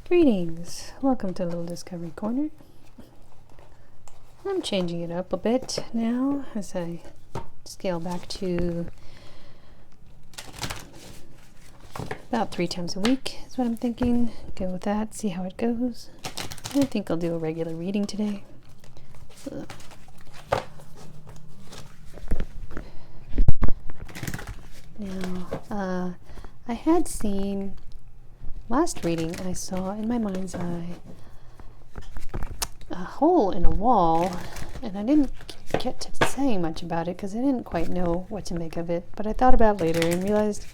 Greetings, welcome to Little Discovery Corner. I'm changing it up a bit now as I scale back to about 3 times a week is what I'm thinking. Go with that, see how it goes. I think I'll do a regular reading today. Now, I had seen last reading I saw in my mind's eye a hole in a wall, and I didn't get to say much about it because I didn't quite know what to make of it, but I thought about it later and realized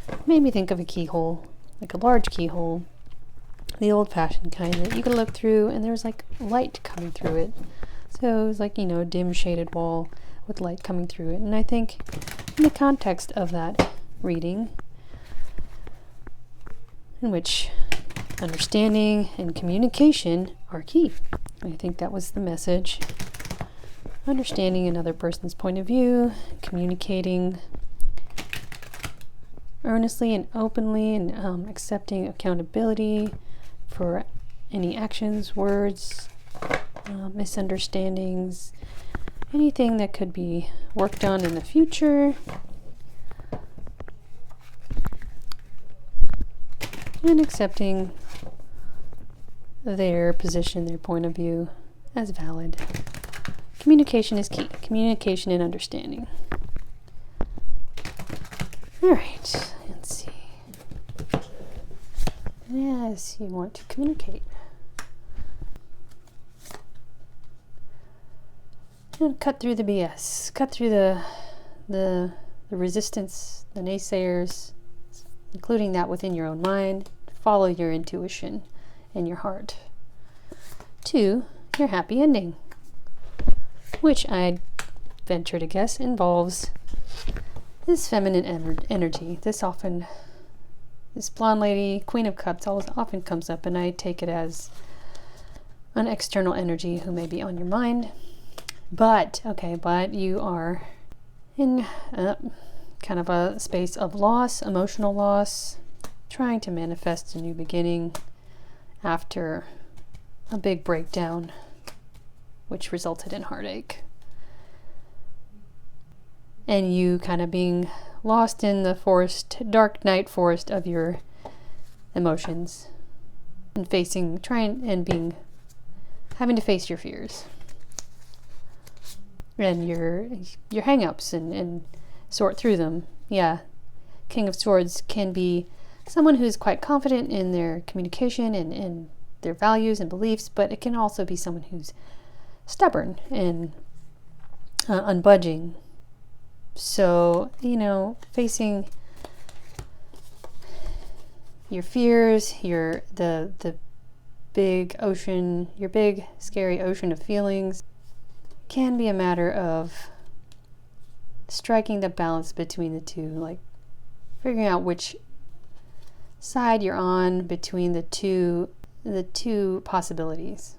it made me think of a keyhole, like a large keyhole, the old-fashioned kind that you could look through and there was like light coming through it. So it was like, a dim shaded wall with light coming through it. And I think in the context of that reading, in which understanding and communication are key. I think that was the message. Understanding another person's point of view, communicating earnestly and openly, and accepting accountability for any actions, words, misunderstandings, anything that could be worked on in the future. And accepting their position, their point of view as valid. Communication is key. Communication and understanding. Alright, let's see. Yes, you want to communicate. And cut through the BS. Cut through the resistance, the naysayers, including that within your own mind. Follow your intuition and your heart to your happy ending, which I'd venture to guess involves this feminine energy. This blonde lady, Queen of Cups, often comes up, and I take it as an external energy who may be on your mind. But you are in kind of a space of loss, emotional loss, trying to manifest a new beginning after a big breakdown, which resulted in heartache. And you kind of being lost in the forest, dark night forest of your emotions, and having to face your fears and your hang-ups and sort through them. Yeah, King of Swords can be someone who's quite confident in their communication and their values and beliefs, but it can also be someone who's stubborn and unbudging. So, facing your fears, the big ocean, your big scary ocean of feelings, can be a matter of striking the balance between the two, like figuring out which side you're on between the two possibilities.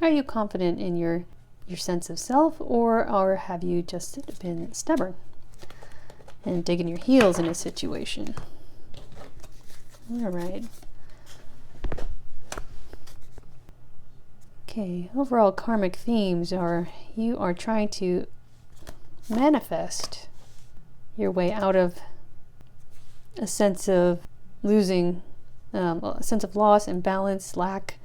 Are you confident in your sense of self, or have you just been stubborn and digging your heels in a situation? All right. Okay, overall karmic themes are you are trying to manifest your way out of a sense of losing, a sense of loss, imbalance, lack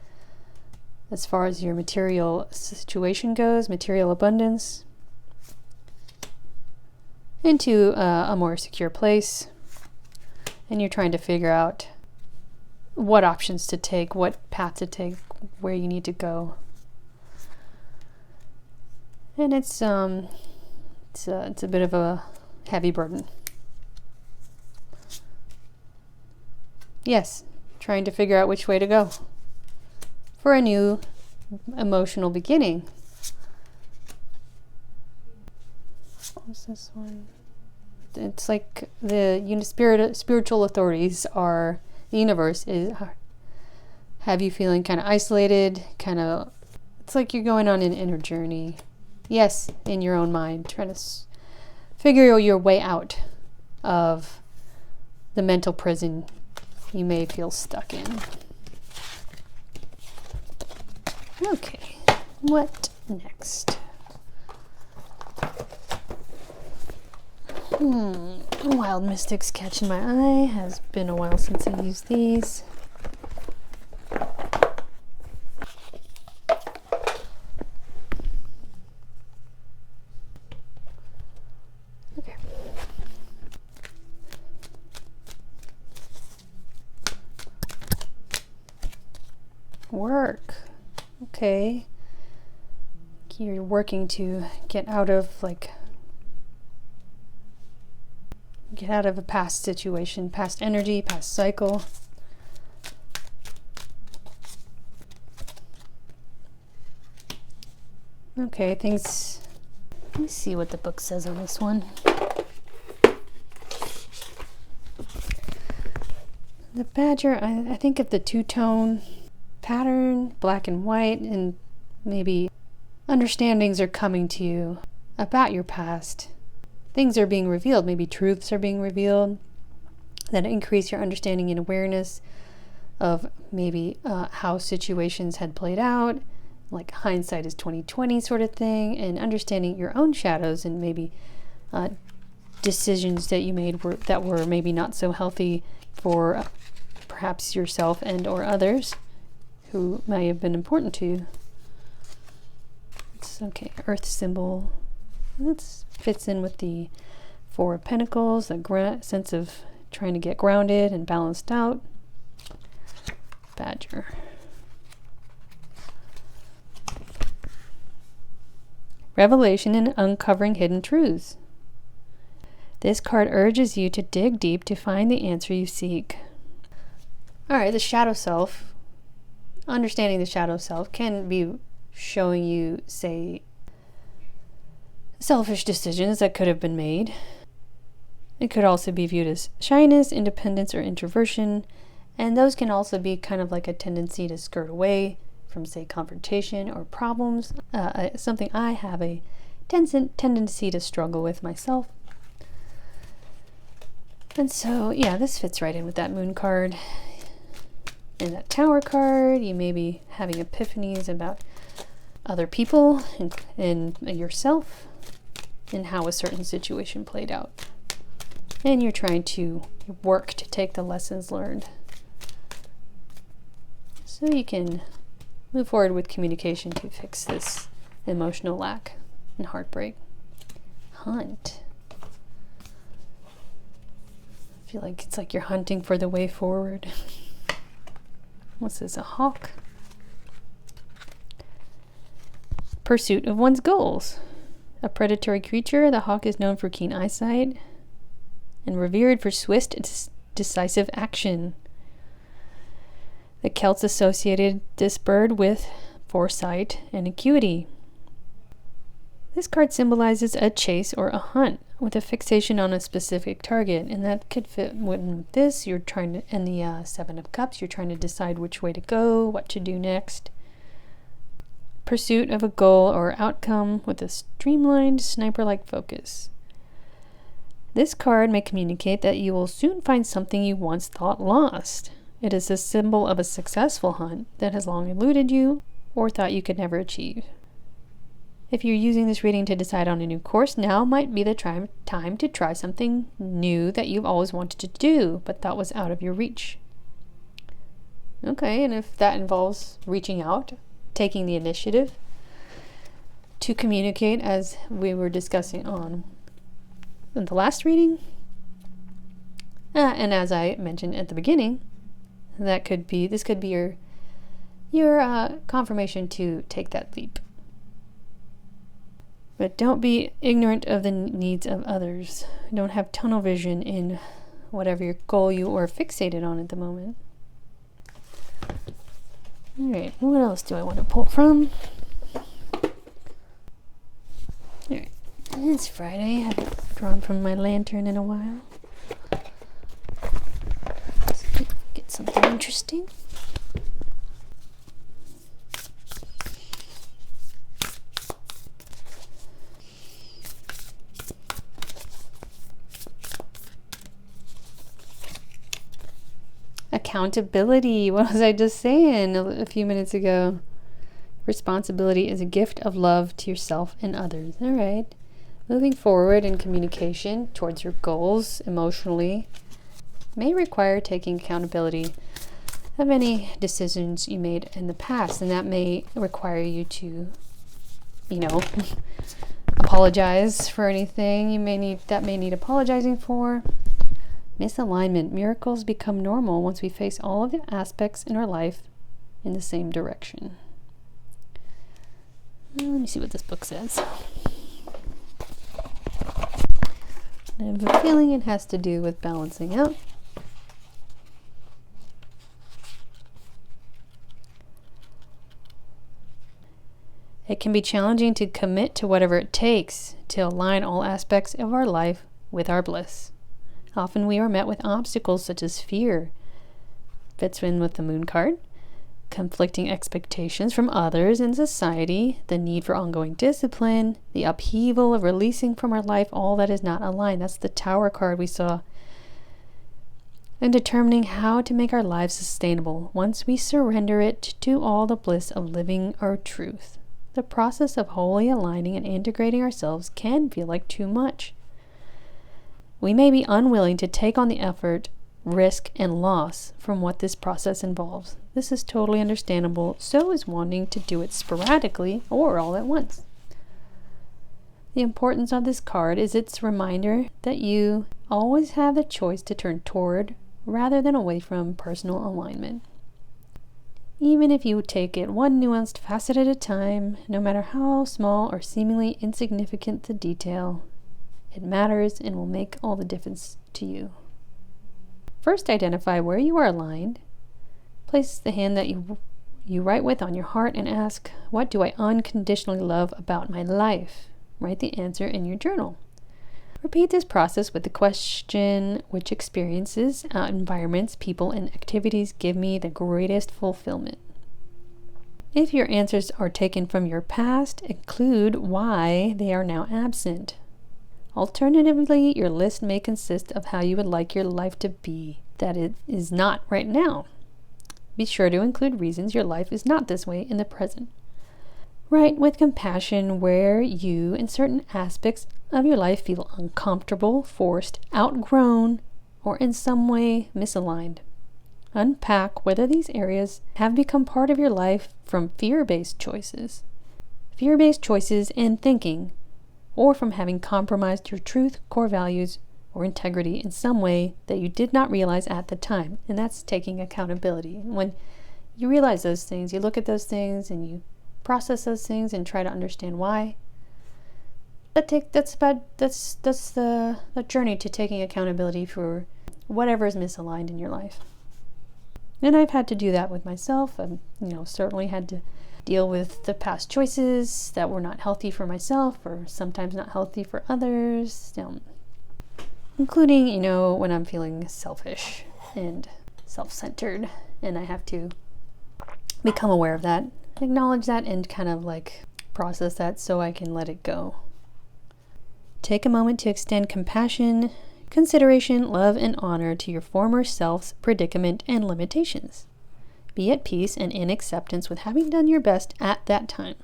as far as your material situation goes, material abundance, into a more secure place. And you're trying to figure out what options to take, what path to take, where you need to go. And it's a bit of a heavy burden. Yes, trying to figure out which way to go for a new emotional beginning. What's this one? It's like the spiritual authorities are, the universe have you feeling kind of isolated, it's like you're going on an inner journey. Yes, in your own mind, trying to figure your way out of the mental prison you may feel stuck in. Okay, what next? Wild Mystics catching my eye. Has been a while since I used these. Okay. Work. Okay. You're working to get out of a past situation, past energy, past cycle. Okay, things. Let me see what the book says on this one. The Badger, I think of the two-tone pattern, black and white, and maybe understandings are coming to you about your past. Things are being revealed, maybe truths are being revealed that increase your understanding and awareness of maybe how situations had played out, like hindsight is 20/20 sort of thing, and understanding your own shadows and maybe decisions that you made that were maybe not so healthy for perhaps yourself and or others who may have been important to you. It's okay, Earth symbol. That fits in with the Four of Pentacles, the sense of trying to get grounded and balanced out. Badger. Revelation and uncovering hidden truths. This card urges you to dig deep to find the answer you seek. All right, the shadow self. Understanding the shadow self can be showing you, say, selfish decisions that could have been made. It could also be viewed as shyness, independence, or introversion, and those can also be kind of like a tendency to skirt away from, say, confrontation or problems, something I have a tendency to struggle with myself. And so, yeah, this fits right in with that Moon card. And that Tower card, you may be having epiphanies about other people and yourself and how a certain situation played out. And you're trying to work to take the lessons learned so you can move forward with communication to fix this emotional lack and heartbreak. Hunt. I feel like it's like you're hunting for the way forward. What's this, a hawk? Pursuit of one's goals. A predatory creature, the hawk is known for keen eyesight and revered for swift, decisive action. The Celts associated this bird with foresight and acuity. This card symbolizes a chase or a hunt with a fixation on a specific target, and that could fit with this. You're trying to, in the Seven of Cups, you're trying to decide which way to go, what to do next. Pursuit of a goal or outcome with a streamlined, sniper-like focus. This card may communicate that you will soon find something you once thought lost. It is a symbol of a successful hunt that has long eluded you or thought you could never achieve. If you're using this reading to decide on a new course, now might be the time to try something new that you've always wanted to do but thought was out of your reach. Okay, and if that involves reaching out, taking the initiative to communicate, as we were discussing on in the last reading, and as I mentioned at the beginning, this could be your confirmation to take that leap. But don't be ignorant of the needs of others. Don't have tunnel vision in whatever your goal you are fixated on at the moment. Alright, what else do I want to pull from? Alright, it's Friday. I haven't drawn from my lantern in a while. Let's get something interesting. Accountability. What was I just saying a few minutes ago? Responsibility is a gift of love to yourself and others. All right. Moving forward in communication towards your goals emotionally may require taking accountability of any decisions you made in the past, and that may require you to, apologize for anything you may need apologizing for. Misalignment. Miracles become normal once we face all of the aspects in our life in the same direction. Let me see what this book says. I have a feeling it has to do with balancing out. It can be challenging to commit to whatever it takes to align all aspects of our life with our bliss. Often we are met with obstacles such as fear, fits in with the moon card, conflicting expectations from others in society, the need for ongoing discipline, the upheaval of releasing from our life all that is not aligned. That's the Tower card we saw. And determining how to make our lives sustainable once we surrender it to all the bliss of living our truth. The process of wholly aligning and integrating ourselves can feel like too much. We may be unwilling to take on the effort, risk, and loss from what this process involves. This is totally understandable. So is wanting to do it sporadically or all at once. The importance of this card is its reminder that you always have the choice to turn toward rather than away from personal alignment. Even if you take it one nuanced facet at a time, no matter how small or seemingly insignificant the detail, it matters and will make all the difference to you. First, identify where you are aligned. Place the hand that you write with on your heart and ask, what do I unconditionally love about my life? Write the answer in your journal. Repeat this process with the question, which experiences, environments, people, and activities give me the greatest fulfillment? If your answers are taken from your past, include why they are now absent. Alternatively, your list may consist of how you would like your life to be that it is not right now. Be sure to include reasons your life is not this way in the present. Write with compassion where you, in certain aspects of your life, feel uncomfortable, forced, outgrown, or in some way misaligned. Unpack whether these areas have become part of your life from fear-based choices and thinking, or from having compromised your truth, core values, or integrity in some way that you did not realize at the time. And that's taking accountability. When you realize those things, you look at those things and you process those things and try to understand why. That's the journey to taking accountability for whatever is misaligned in your life. And I've had to do that with myself. I've certainly had to deal with the past choices that were not healthy for myself or sometimes not healthy for others, including, when I'm feeling selfish and self-centered, and I have to become aware of that, acknowledge that, and kind of process that so I can let it go. Take a moment to extend compassion, consideration, love, and honor to your former self's predicament and limitations. Be at peace and in acceptance with having done your best at that time.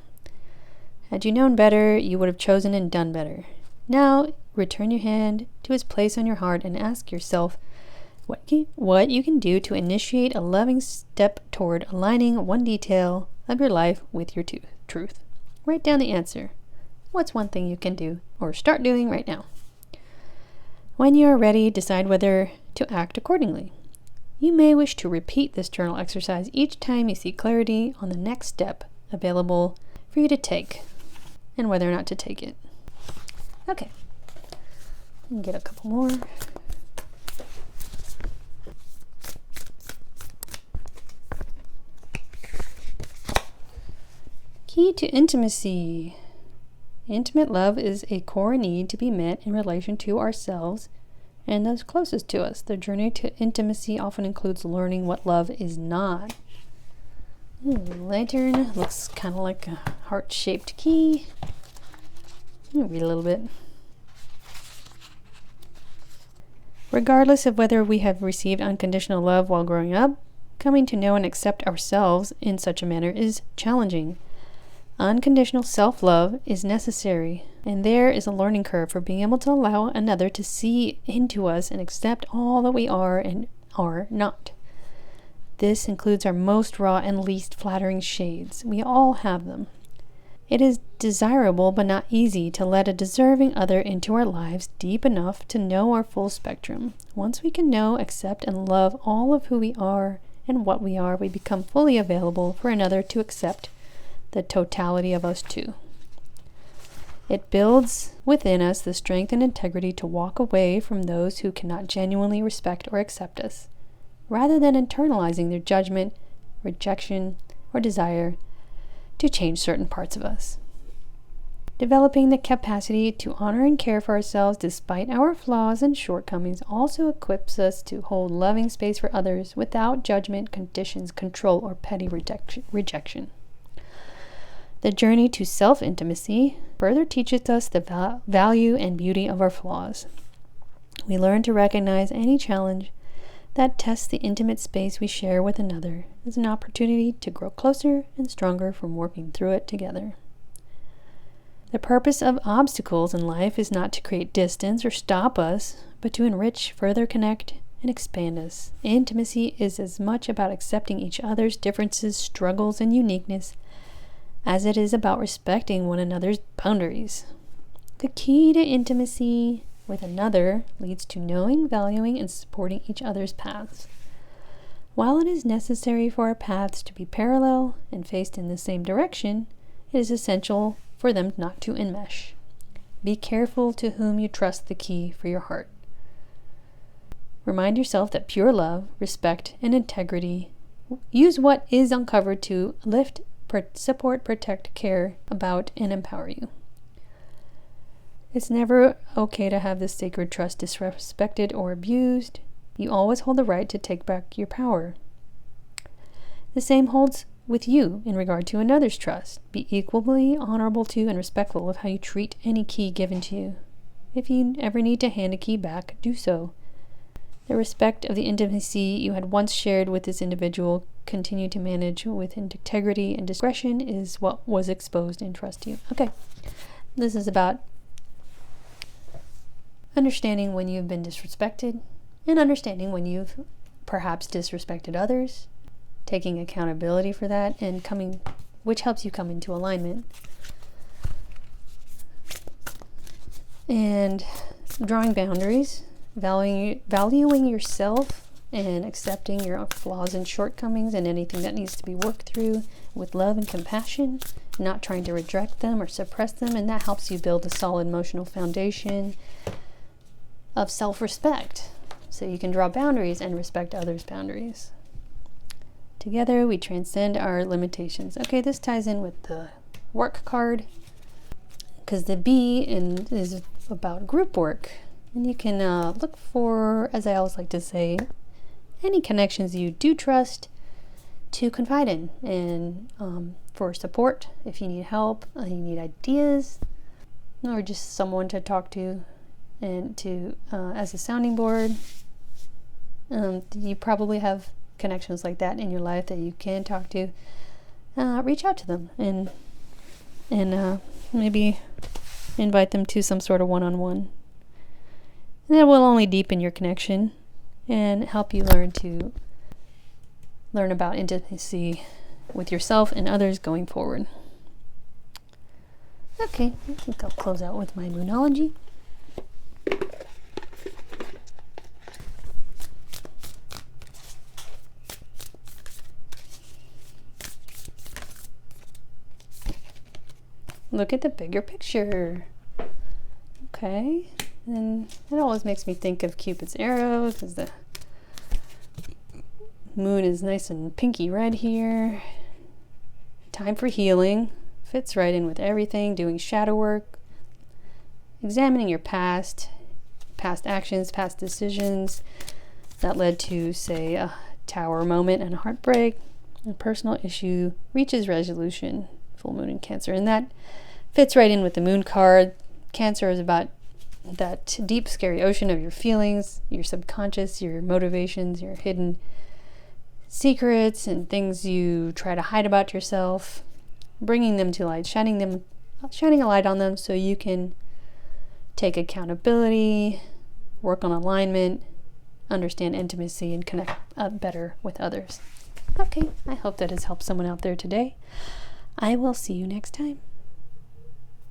Had you known better, you would have chosen and done better. Now, return your hand to its place on your heart and ask yourself what you can do to initiate a loving step toward aligning one detail of your life with your truth. Write down the answer. What's one thing you can do or start doing right now? When you are ready, decide whether to act accordingly. You may wish to repeat this journal exercise each time you see clarity on the next step available for you to take and whether or not to take it. Okay, and get a couple more. Key to intimacy. Intimate love is a core need to be met in relation to ourselves and those closest to us. The journey to intimacy often includes learning what love is not. Lantern looks kind of like a heart-shaped key. Let me read a little bit. Regardless of whether we have received unconditional love while growing up, coming to know and accept ourselves in such a manner is challenging. Unconditional self-love is necessary, and there is a learning curve for being able to allow another to see into us and accept all that we are and are not. This includes our most raw and least flattering shades. We all have them. It is desirable but not easy to let a deserving other into our lives deep enough to know our full spectrum. Once we can know, accept, and love all of who we are and what we are, we become fully available for another to accept the totality of us too. It builds within us the strength and integrity to walk away from those who cannot genuinely respect or accept us, rather than internalizing their judgment, rejection, or desire to change certain parts of us. Developing the capacity to honor and care for ourselves despite our flaws and shortcomings also equips us to hold loving space for others without judgment, conditions, control, or petty rejection. The journey to self-intimacy further teaches us the value and beauty of our flaws. We learn to recognize any challenge that tests the intimate space we share with another as an opportunity to grow closer and stronger from working through it together. The purpose of obstacles in life is not to create distance or stop us, but to enrich, further connect, and expand us. Intimacy is as much about accepting each other's differences, struggles, and uniqueness as it is about respecting one another's boundaries. The key to intimacy with another leads to knowing, valuing, and supporting each other's paths. While it is necessary for our paths to be parallel and faced in the same direction, it is essential for them not to enmesh. Be careful to whom you trust the key for your heart. Remind yourself that pure love, respect, and integrity use what is uncovered to lift, support, protect, care about, and empower you. It's never okay to have this sacred trust disrespected or abused. You always hold the right to take back your power. The same holds with you in regard to another's trust. Be equally honorable to and respectful of how you treat any key given to you. If you ever need to hand a key back, do so. The respect of the intimacy you had once shared with this individual continue to manage with integrity and discretion is what was exposed in trust to you. Okay, this is about understanding when you've been disrespected and understanding when you've perhaps disrespected others, taking accountability for that, and which helps you come into alignment. And drawing boundaries, valuing yourself, and accepting your flaws and shortcomings and anything that needs to be worked through with love and compassion, not trying to reject them or suppress them, and that helps you build a solid emotional foundation of self-respect, so you can draw boundaries and respect others' boundaries. Together, we transcend our limitations. Okay, this ties in with the work card, because the B is about group work. And you can look for, as I always like to say, any connections you do trust to confide in, and for support if you need help, you need ideas, or just someone to talk to, and to as a sounding board. You probably have connections like that in your life that you can talk to. Reach out to them and maybe invite them to some sort of one-on-one. And that will only deepen your connection and help you learn about intimacy with yourself and others going forward. Okay, I think I'll close out with my Moonology. Look at the bigger picture. Okay, and it always makes me think of Cupid's arrow, because the moon is nice and pinky red here. Time for healing. Fits right in with everything. Doing shadow work. Examining your past actions, past decisions that led to, say, a tower moment and a heartbreak. A personal issue reaches resolution. Full moon in Cancer. And that fits right in with the moon card. Cancer is about that deep, scary ocean of your feelings, your subconscious, your motivations, your hidden secrets, and things you try to hide about yourself. bringing them to light, shining a light on them so you can take accountability, work on alignment, understand intimacy, and connect better with others. Okay, I hope that has helped someone out there today. I will see you next time.